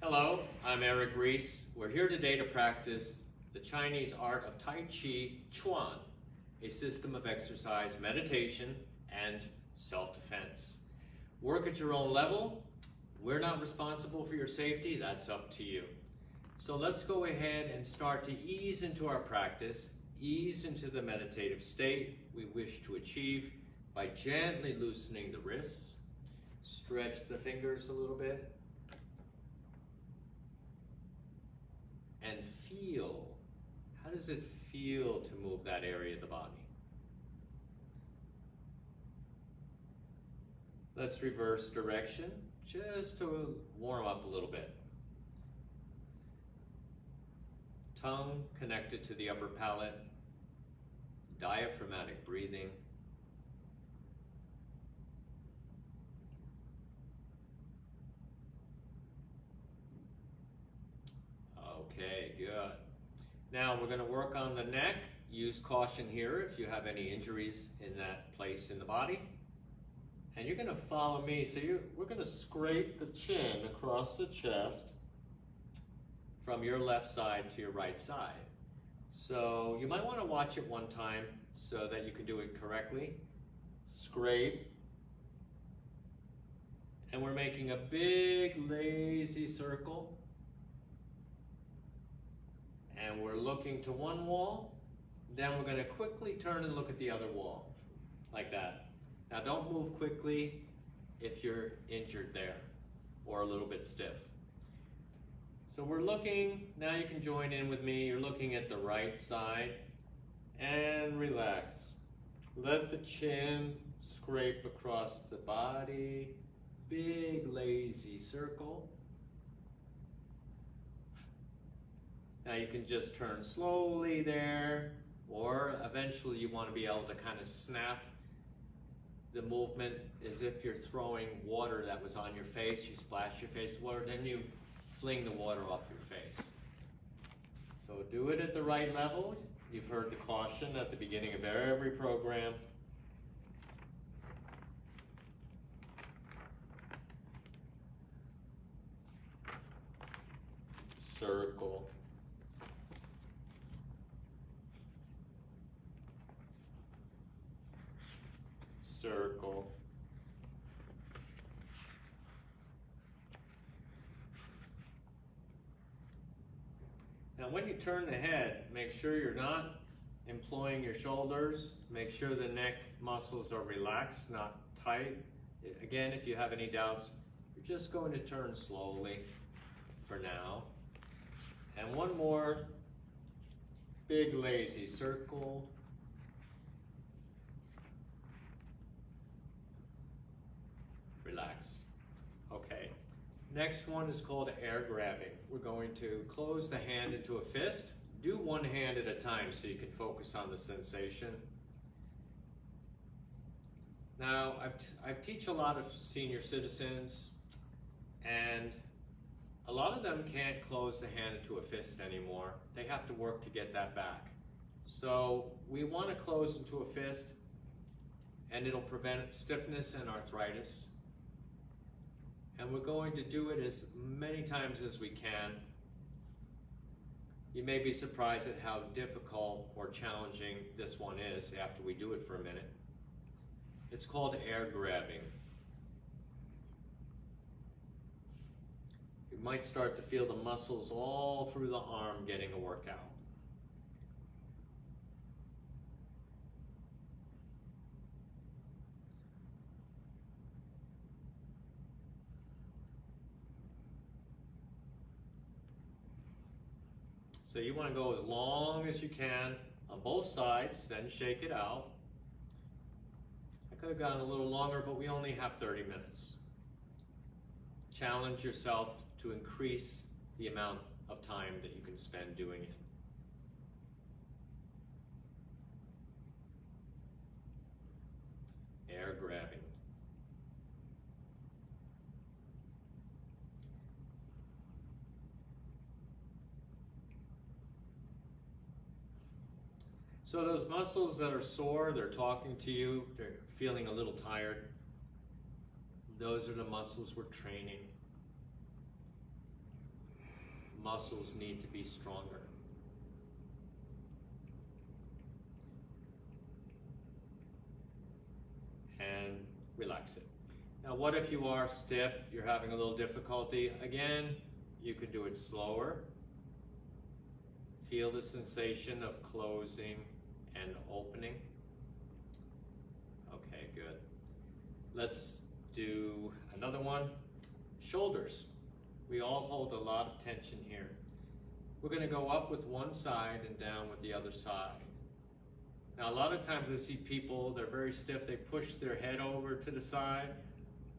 Hello, I'm Eric Reese. We're here today to practice the Chinese art of Tai Chi Chuan, a system of exercise, meditation, and self-defense. Work at your own level. We're not responsible for your safety. That's up to you. So let's go ahead and start to ease into our practice, ease into the meditative state we wish to achieve by gently loosening the wrists. Stretch the fingers a little bit. And feel, how does it feel to move that area of the body? Let's reverse direction just to warm up a little bit. Tongue connected to the upper palate, diaphragmatic breathing. Okay, good. Now we're going to work on the neck. Use caution here if you have any injuries in that place in the body. And you're going to follow me. So we're going to scrape the chin across the chest from your left side to your right side. So you might want to watch it one time so that you can do it correctly. Scrape. And we're making a big lazy circle. And we're looking to one wall, then we're going to quickly turn and look at the other wall, like that. Now don't move quickly if you're injured there or a little bit stiff. So we're looking, now you can join in with me, you're looking at the right side and relax. Let the chin scrape across the body, big lazy circle. Now you can just turn slowly there, or eventually you want to be able to kind of snap the movement as if you're throwing water that was on your face. You splash your face with water, then you fling the water off your face. So do it at the right level. You've heard the caution at the beginning of every program. Circle. Circle. Now when you turn the head, make sure you're not employing your shoulders. Make sure the neck muscles are relaxed, not tight. Again, if you have any doubts, you're just going to turn slowly for now. And one more big lazy circle. Relax. Okay. Next one is called air grabbing. We're going to close the hand into a fist. Do one hand at a time so you can focus on the sensation. Now, I teach a lot of senior citizens, and a lot of them can't close the hand into a fist anymore. They have to work to get that back. So we want to close into a fist, and it'll prevent stiffness and arthritis. And we're going to do it as many times as we can. You may be surprised at how difficult or challenging this one is after we do it for a minute. It's called air grabbing. You might start to feel the muscles all through the arm getting a workout. So you want to go as long as you can on both sides, then shake it out. I could have gone a little longer, but we only have 30 minutes. Challenge yourself to increase the amount of time that you can spend doing it. Air grabbing. So those muscles that are sore, they're talking to you, they're feeling a little tired, those are the muscles we're training. muscles need to be stronger. And relax it. Now what if you are stiff, you're having a little difficulty? Again, you can do it slower. Feel the sensation of closing and opening. Okay, good. Let's do another one. Shoulders. We all hold a lot of tension here. We're going to go up with one side and down with the other side. Now a lot of times I see people, they're very stiff, they push their head over to the side,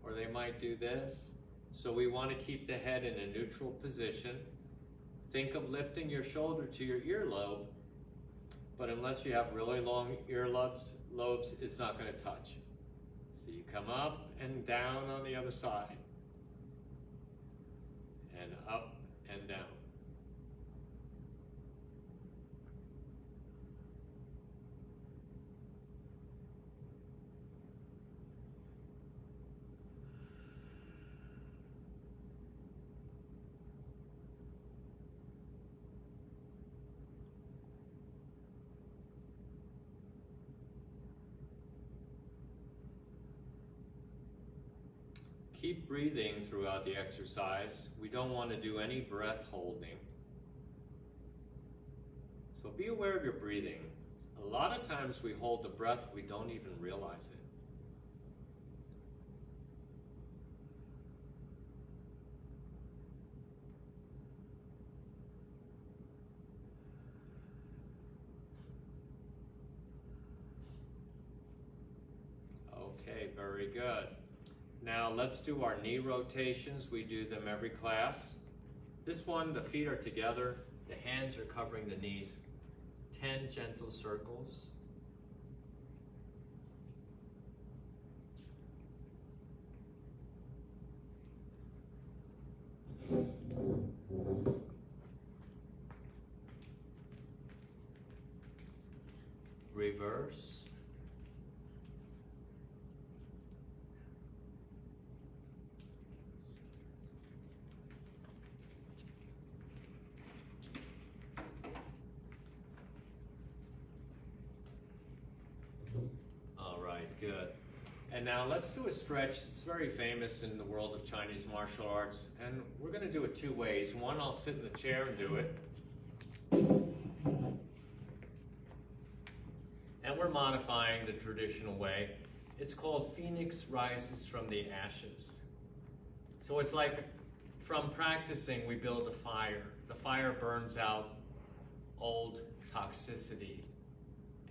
or they might do this. So we want to keep the head in a neutral position. Think of lifting your shoulder to your earlobe, but unless you have really long earlobes, it's not going to touch. So you come up and down on the other side, and up and down. Keep breathing throughout the exercise. We don't want to do any breath holding. So be aware of your breathing. A lot of times we hold the breath, we don't even realize it. Okay, very good. Now let's do our knee rotations. We do them every class. This one, the feet are together, the hands are covering the knees. 10 gentle circles. Reverse. Good. And now let's do a stretch. It's very famous in the world of Chinese martial arts, and we're going to do it two ways. One, I'll sit in the chair and do it. And we're modifying the traditional way. It's called Phoenix Rises from the Ashes. So it's like from practicing, we build a fire. The fire burns out old toxicity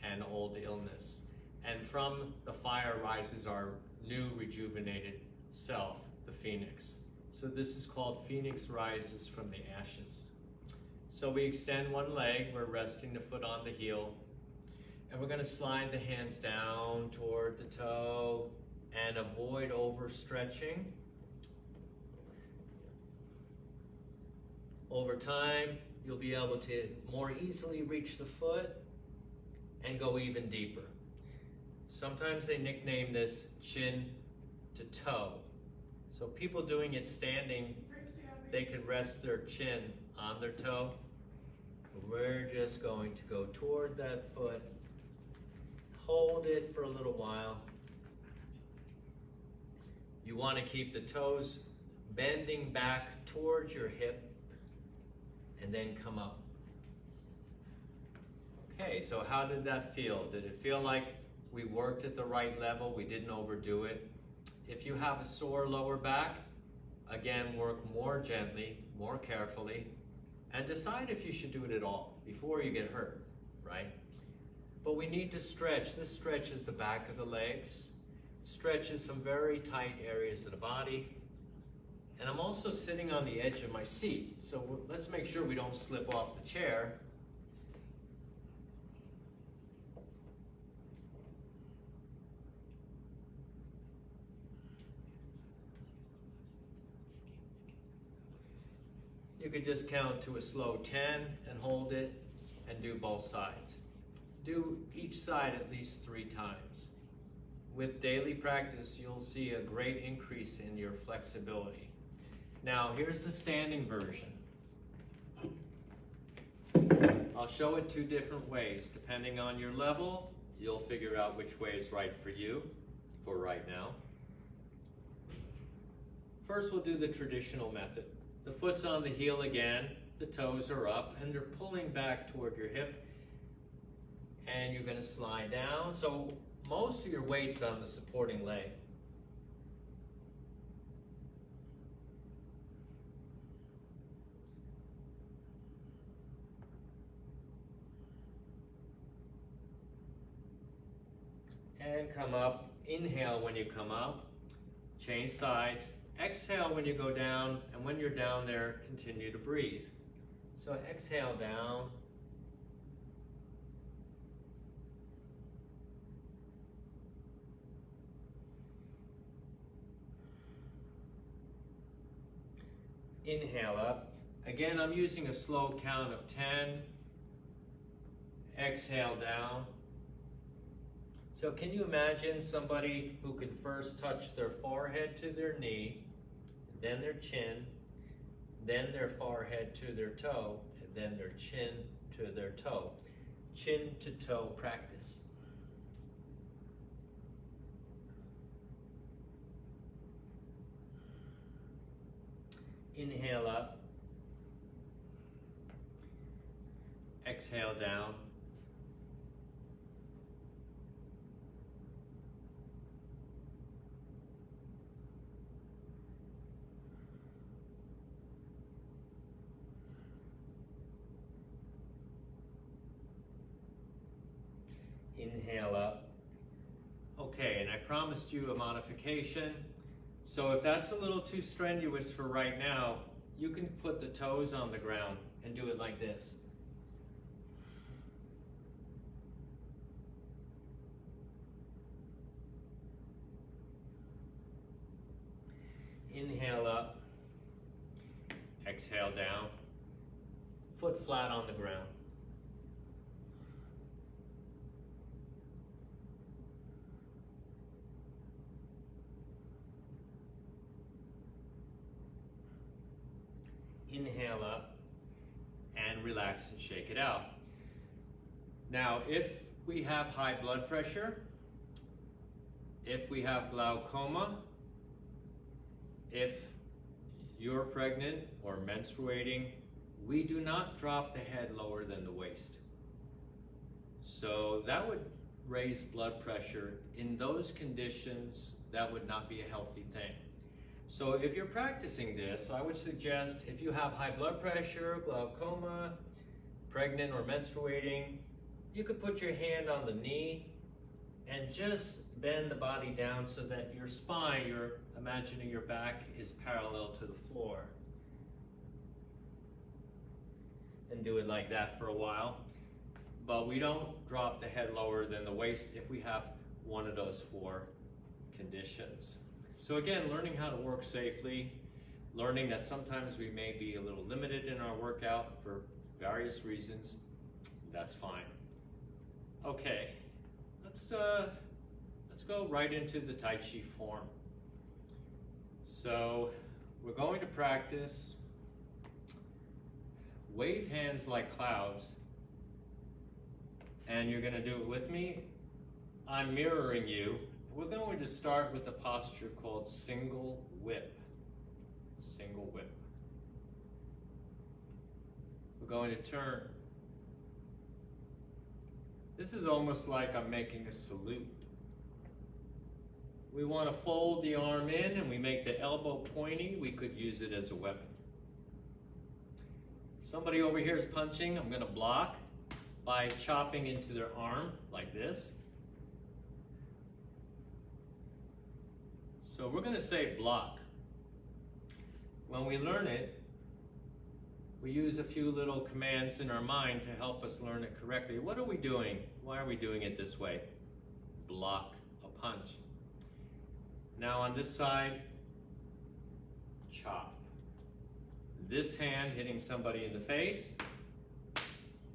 and old illness. And from the fire rises our new rejuvenated self, the Phoenix. So this is called Phoenix Rises from the Ashes. So we extend one leg, we're resting the foot on the heel, and we're going to slide the hands down toward the toe and avoid overstretching. Over time, you'll be able to more easily reach the foot and go even deeper. Sometimes they nickname this chin to toe. So people doing it standing, they could rest their chin on their toe. We're just going to go toward that foot, hold it for a little while. You want to keep the toes bending back towards your hip and then come up. Okay, so how did that feel? Did it feel like we worked at the right level, we didn't overdo it? If you have a sore lower back, again, work more gently, more carefully, and decide if you should do it at all before you get hurt, right? But we need to stretch. This stretches the back of the legs, stretches some very tight areas of the body. And I'm also sitting on the edge of my seat, so let's make sure we don't slip off the chair. You could just count to a slow 10 and hold it and do both sides. Do each side at least 3 times. With daily practice, you'll see a great increase in your flexibility. Now, here's the standing version. I'll show it two different ways. Depending on your level, you'll figure out which way is right for you for right now. First, we'll do the traditional method. The foot's on the heel again, the toes are up, and they're pulling back toward your hip. And you're going to slide down. So most of your weight's on the supporting leg. And come up. Inhale when you come up. Change sides. Exhale when you go down. And when you're down there, continue to breathe. So exhale down. Inhale up. Again, I'm using a slow count of 10. Exhale down. So can you imagine somebody who can first touch their forehead to their knee, then their chin, then their forehead to their toe, and then their chin to their toe. Chin to toe practice. Inhale up. Exhale down. Inhale up. Okay, and I promised you a modification. So if that's a little too strenuous for right now, you can put the toes on the ground and do it like this. Inhale up. Exhale down. Foot flat on the ground. Inhale up and relax and shake it out. Now, if we have high blood pressure, if we have glaucoma, if you're pregnant or menstruating, we do not drop the head lower than the waist. So that would raise blood pressure. In those conditions, that would not be a healthy thing. So if you're practicing this, I would suggest if you have high blood pressure, glaucoma, pregnant or menstruating, you could put your hand on the knee and just bend the body down so that your spine, you're imagining your back is parallel to the floor. And do it like that for a while. But we don't drop the head lower than the waist if we have one of those four conditions. So again, learning how to work safely, learning that sometimes we may be a little limited in our workout for various reasons, that's fine. Okay, let's go right into the Tai Chi Form. So we're going to practice wave hands like clouds, and you're going to do it with me. I'm mirroring you. We're going to start with the posture called single whip. Single whip. We're going to turn. This is almost like I'm making a salute. We want to fold the arm in and we make the elbow pointy. We could use it as a weapon. Somebody over here is punching. I'm going to block by chopping into their arm like this. So we're going to say block. When we learn it, we use a few little commands in our mind to help us learn it correctly. What are we doing? Why are we doing it this way? Block a punch. Now on this side, chop. This hand hitting somebody in the face,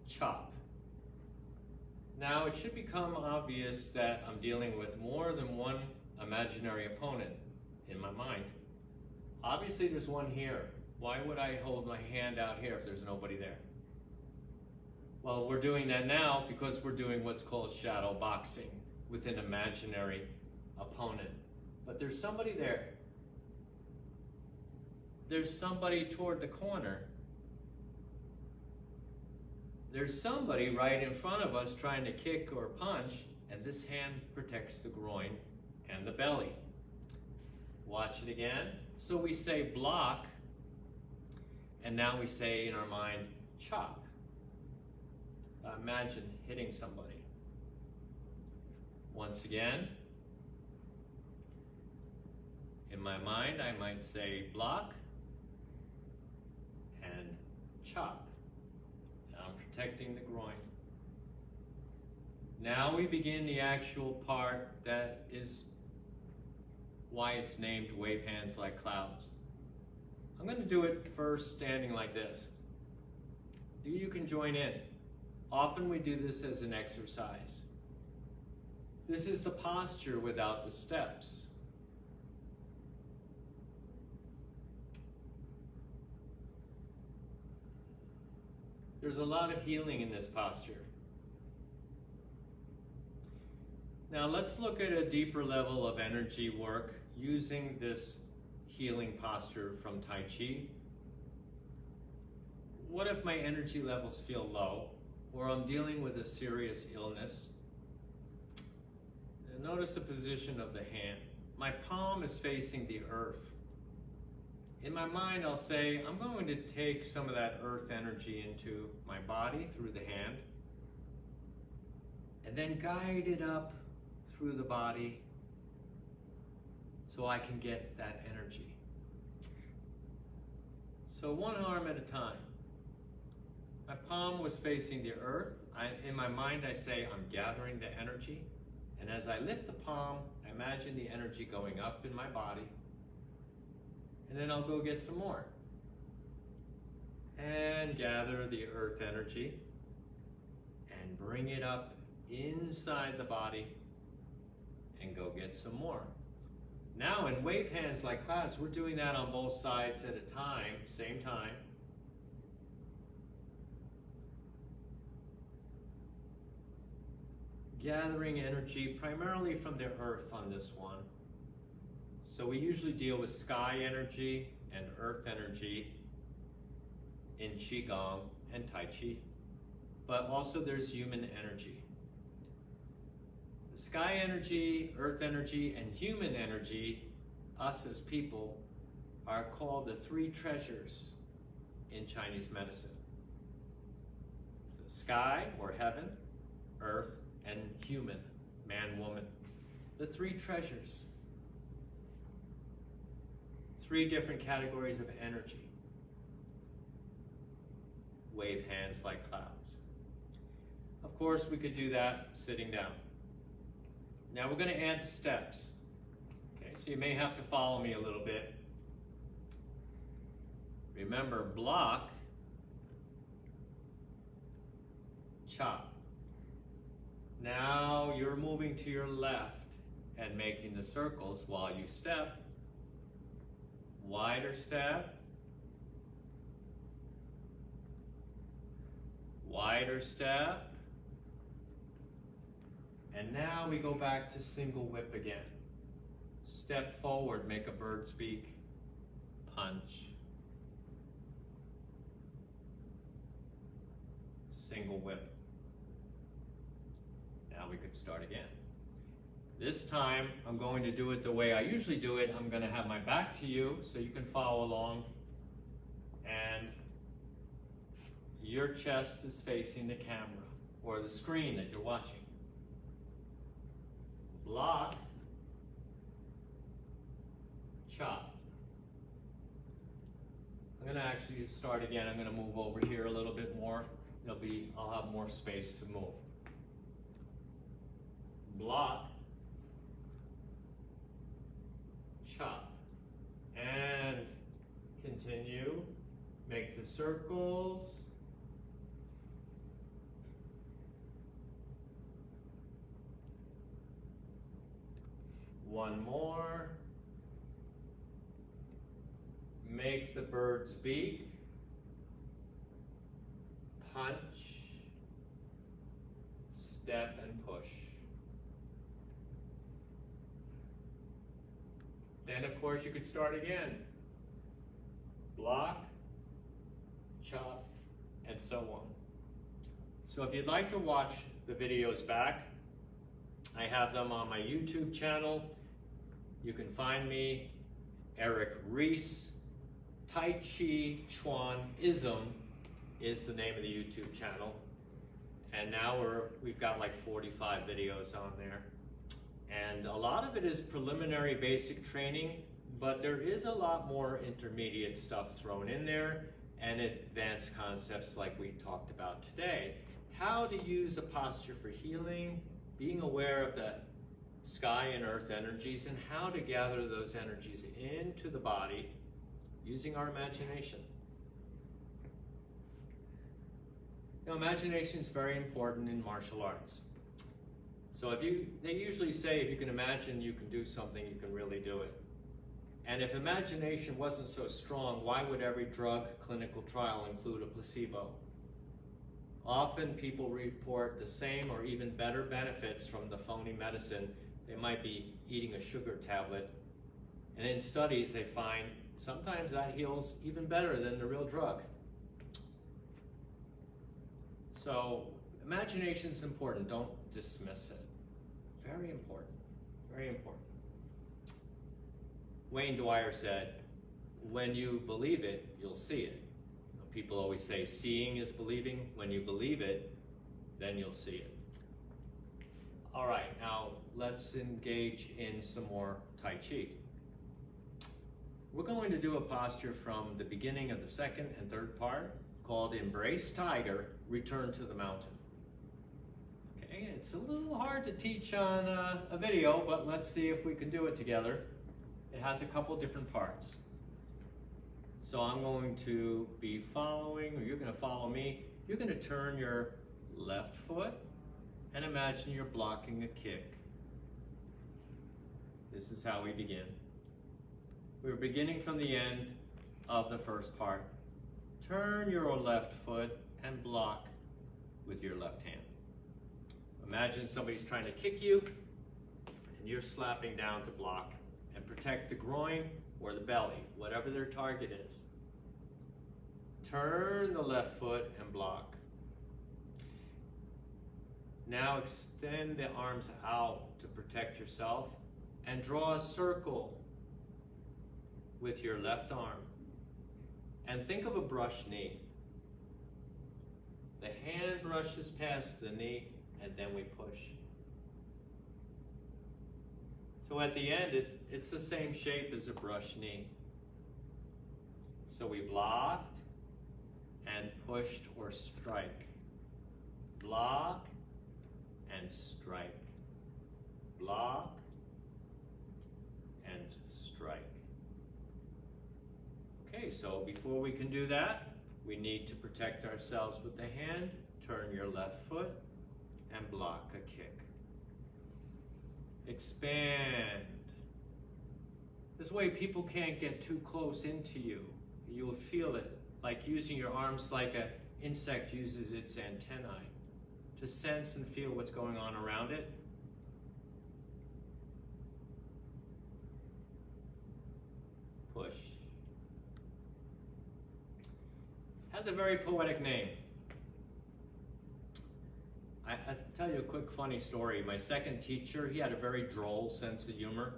chop. Now it should become obvious that I'm dealing with more than one imaginary opponent in my mind. Obviously there's one here. Why would I hold my hand out here if there's nobody there? Well, we're doing that now because we're doing what's called shadow boxing with an imaginary opponent. But there's somebody there. There's somebody toward the corner. There's somebody right in front of us trying to kick or punch, and this hand protects the groin and the belly. Watch it again. So we say block, and now we say in our mind, chop. Imagine hitting somebody. Once again, in my mind, I might say block and chop. I'm protecting the groin. Now we begin the actual part that is why it's named wave hands like clouds. I'm going to do it first standing like this. You can join in. Often we do this as an exercise. This is the posture without the steps. There's a lot of healing in this posture. Now let's look at a deeper level of energy work using this healing posture from Tai Chi. What if my energy levels feel low, or I'm dealing with a serious illness? And notice the position of the hand. My palm is facing the earth. In my mind, I'll say, I'm going to take some of that earth energy into my body through the hand, and then guide it up through the body so I can get that energy. So one arm at a time. My palm was facing the earth. In my mind, I say, I'm gathering the energy. And as I lift the palm, I imagine the energy going up in my body. And then I'll go get some more. And gather the earth energy and bring it up inside the body and go get some more. Now in wave hands like clouds, we're doing that on both sides at a time, same time. Gathering energy primarily from the earth on this one. So we usually deal with sky energy and earth energy in Qigong and Tai Chi, but also there's human energy. The sky energy, earth energy, and human energy, us as people, are called the three treasures in Chinese medicine. So sky or heaven, earth, and human, man, woman. The three treasures. Three different categories of energy. Wave hands like clouds. Of course, we could do that sitting down. Now we're going to add the steps. Okay, so you may have to follow me a little bit. Remember, block, chop. Now you're moving to your left and making the circles while you step. Wider step. Wider step. And now we go back to single whip again. Step forward, make a bird's beak. Punch. Single whip. Now we could start again. This time, I'm going to do it the way I usually do it. I'm going to have my back to you so you can follow along. And your chest is facing the camera or the screen that you're watching. Block, chop. I'm going to actually start again. I'm going to move over here a little bit more. I'll have more space to move. Block, chop, and continue. Make the circles. One more. Make the bird's beak. Punch. step and push. Then of course you could start again. Block, chop, and so on. So if you'd like to watch the videos back, I have them on my YouTube channel. You can find me, Eric Reese. Tai Chi Chuan-ism is the name of the YouTube channel. And now we've got like 45 videos on there. And a lot of it is preliminary basic training, but there is a lot more intermediate stuff thrown in there and advanced concepts like we talked about today. How to use a posture for healing, being aware of the sky and earth energies, and how to gather those energies into the body using our imagination. Now, imagination is very important in martial arts. So they usually say if you can imagine you can do something, you can really do it. And if imagination wasn't so strong, why would every drug clinical trial include a placebo? Often people report the same or even better benefits from the phony medicine. They might be eating a sugar tablet. And in studies, they find sometimes that heals even better than the real drug. So imagination is important. Don't dismiss it. Very important. Very important. Wayne Dwyer said, when you believe it, you'll see it. People always say seeing is believing. When you believe it, then you'll see it. All right, now let's engage in some more Tai Chi. We're going to do a posture from the beginning of the second and third part called Embrace Tiger, Return to the Mountain. Okay, it's a little hard to teach on a video, but let's see if we can do it together. It has a couple different parts. So I'm going to be following, or you're going to follow me. You're going to turn your left foot and imagine you're blocking a kick. This is how we begin. We're beginning from the end of the first part. Turn your left foot and block with your left hand. Imagine somebody's trying to kick you and you're slapping down to block and protect the groin or the belly, whatever their target is. Turn the left foot and block. Now extend the arms out to protect yourself and draw a circle with your left arm. And think of a brush knee. The hand brushes past the knee and then we push. So at the end, it's the same shape as a brush knee. So we blocked and pushed or strike. Block and strike. Block and strike. Okay, so before we can do that, we need to protect ourselves with the hand. Turn your left foot and block a kick. Expand. This way people can't get too close into you. You'll feel it, like using your arms like an insect uses its antennae to sense and feel what's going on around it. Push. Has a very poetic name. I'll tell you a quick funny story. My second teacher, he had a very droll sense of humor.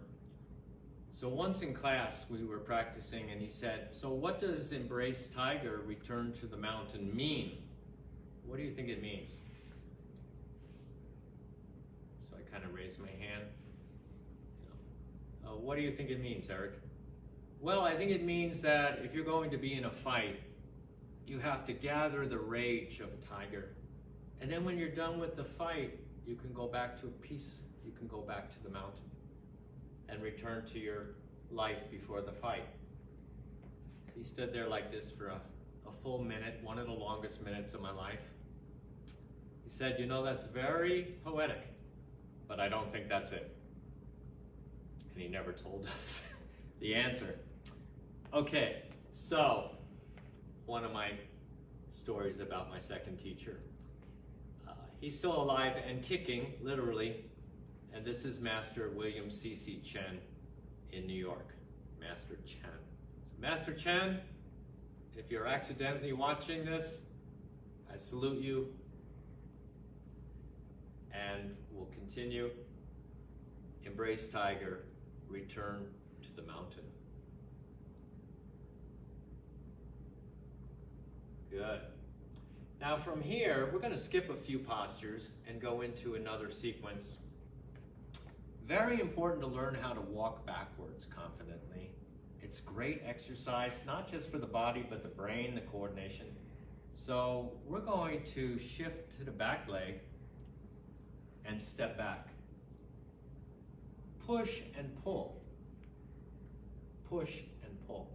So once in class we were practicing and he said, so what does embrace tiger, return to the mountain mean? What do you think it means? So I kind of raised my hand. What do you think it means, Eric? Well, I think it means that if you're going to be in a fight, you have to gather the rage of a tiger. And then when you're done with the fight, you can go back to peace. You can go back to the mountain and return to your life before the fight. He stood there like this for a full minute, one of the longest minutes of my life. He said, you know, that's very poetic, but I don't think that's it. And he never told us the answer. Okay, so one of my stories about my second teacher. he's still alive and kicking, literally. And this is Master William C.C. Chen in New York. Master Chen. So Master Chen, if you're accidentally watching this, I salute you. And we'll continue. Embrace tiger, return to the mountain. Good. Now from here, we're going to skip a few postures and go into another sequence. Very important to learn how to walk backwards confidently. It's great exercise, not just for the body, but the brain, the coordination. So we're going to shift to the back leg and step back. Push and pull. Push and pull.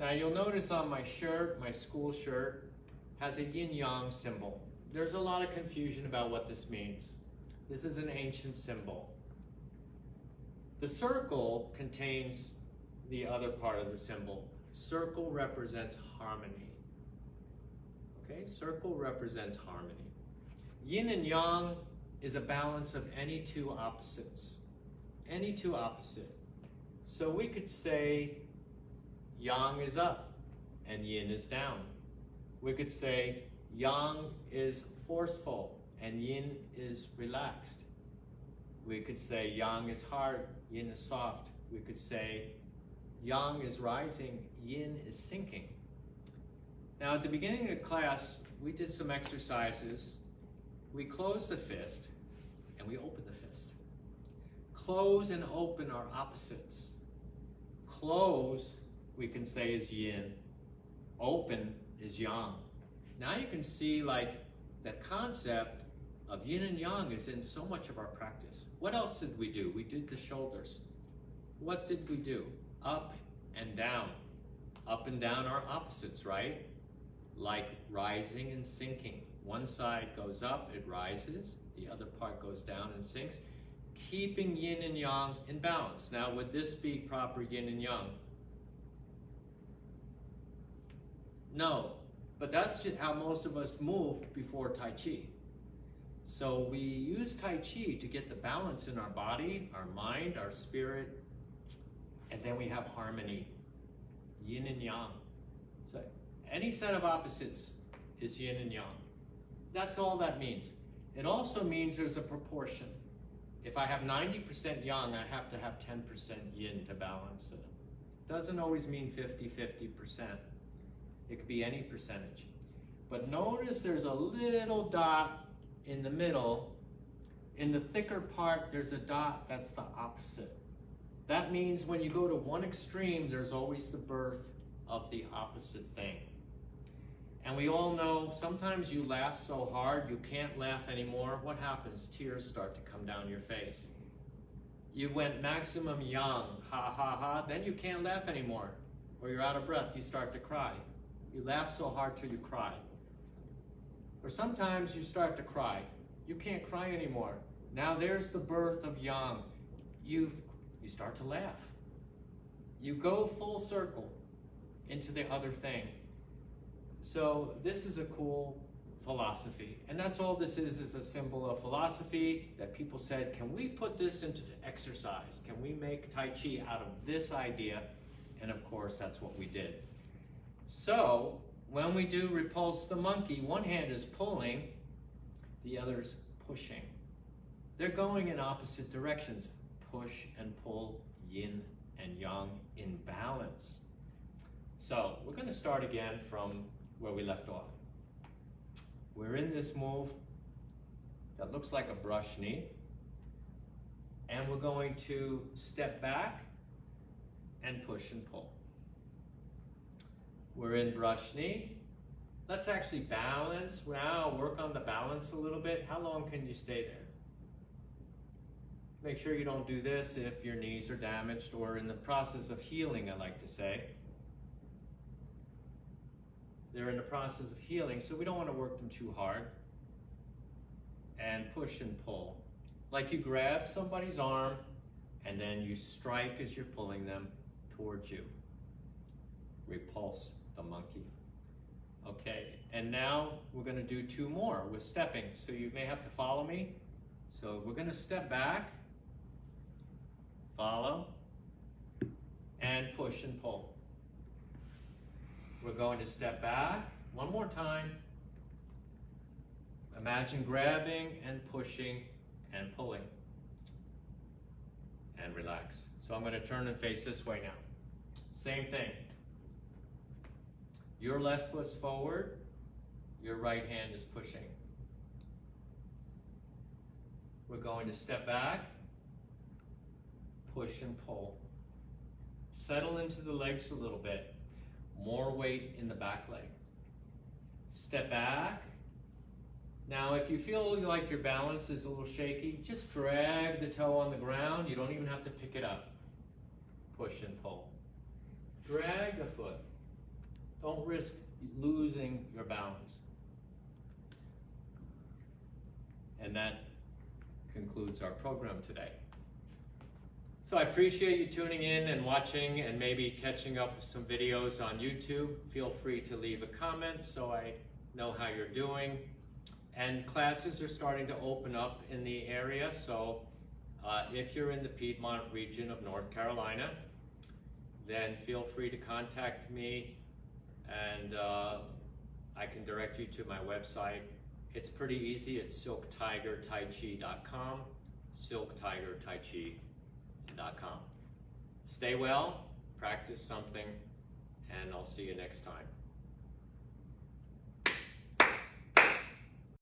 Now you'll notice on my shirt, my school shirt, has a Yin Yang symbol. There's a lot of confusion about what this means. This is an ancient symbol. The circle contains the other part of the symbol. Circle represents harmony. Okay, circle represents harmony. Yin and Yang is a balance of any two opposites. Any two opposite. So we could say Yang is up and Yin is down. We could say Yang is forceful and Yin is relaxed. We could say Yang is hard, Yin is soft. We could say Yang is rising, Yin is sinking. Now at the beginning of the class, we did some exercises. We closed the fist and we opened the fist. Close and open are opposites. Close, we can say, is Yin. Open is Yang. Now you can see like that concept of Yin and Yang is in so much of our practice. What else did we do? We did the shoulders. What did we do? Up and down. Up and down are opposites, right? Like rising and sinking. One side goes up, it rises. The other part goes down and sinks. Keeping Yin and Yang in balance. Now, would this be proper Yin and Yang? No, but that's just how most of us move before Tai Chi. So we use Tai Chi to get the balance in our body, our mind, our spirit, and then we have harmony, Yin and Yang. So any set of opposites is Yin and Yang. That's all that means. It also means there's a proportion. If I have 90% Yang, I have to have 10% Yin to balance it. Doesn't always mean 50-50%. It could be any percentage. But notice there's a little dot in the middle. In the thicker part, there's a dot that's the opposite. That means when you go to one extreme, there's always the birth of the opposite thing. And we all know sometimes you laugh so hard you can't laugh anymore. What happens? Tears start to come down your face. You went maximum Yang, ha ha ha, then you can't laugh anymore. Or you're out of breath, you start to cry. You laugh so hard till you cry. Or sometimes you start to cry. You can't cry anymore. Now there's the birth of Yang. You start to laugh. You go full circle into the other thing. So this is a cool philosophy. And that's all this is a symbol of philosophy that people said, can we put this into exercise? Can we make Tai Chi out of this idea? And of course, that's what we did. So when we do Repulse the Monkey, one hand is pulling, the other's pushing. They're going in opposite directions. Push and pull, Yin and Yang in balance. So we're going to start again from where we left off. We're in this move that looks like a brush knee. And we're going to step back and push and pull. We're in brush knee. Let's actually balance. Now work on the balance a little bit. How long can you stay there? Make sure you don't do this if your knees are damaged or in the process of healing, I like to say. They're in the process of healing, so we don't want to work them too hard. And push and pull. Like you grab somebody's arm and then you strike as you're pulling them towards you. Repulse the monkey. Okay, and now we're going to do 2 more with stepping. So you may have to follow me. So we're going to step back, follow, and push and pull. We're going to step back 1 more time. Imagine grabbing and pushing and pulling. And relax. So I'm going to turn and face this way now. Same thing. Your left foot's forward, your right hand is pushing. We're going to step back, push and pull. Settle into the legs a little bit. More weight in the back leg. Step back. Now if you feel like your balance is a little shaky, just drag the toe on the ground. You don't even have to pick it up. Push and pull. Drag the foot. Don't risk losing your balance. And that concludes our program today. So I appreciate you tuning in and watching and maybe catching up with some videos on YouTube. Feel free to leave a comment so I know how you're doing. And classes are starting to open up in the area, so if you're in the Piedmont region of North Carolina, then feel free to contact me, and I can direct you to my website. It's pretty easy. It's silktigertaichi.com, silktigertaichi.com. Stay well, practice something, and I'll see you next time.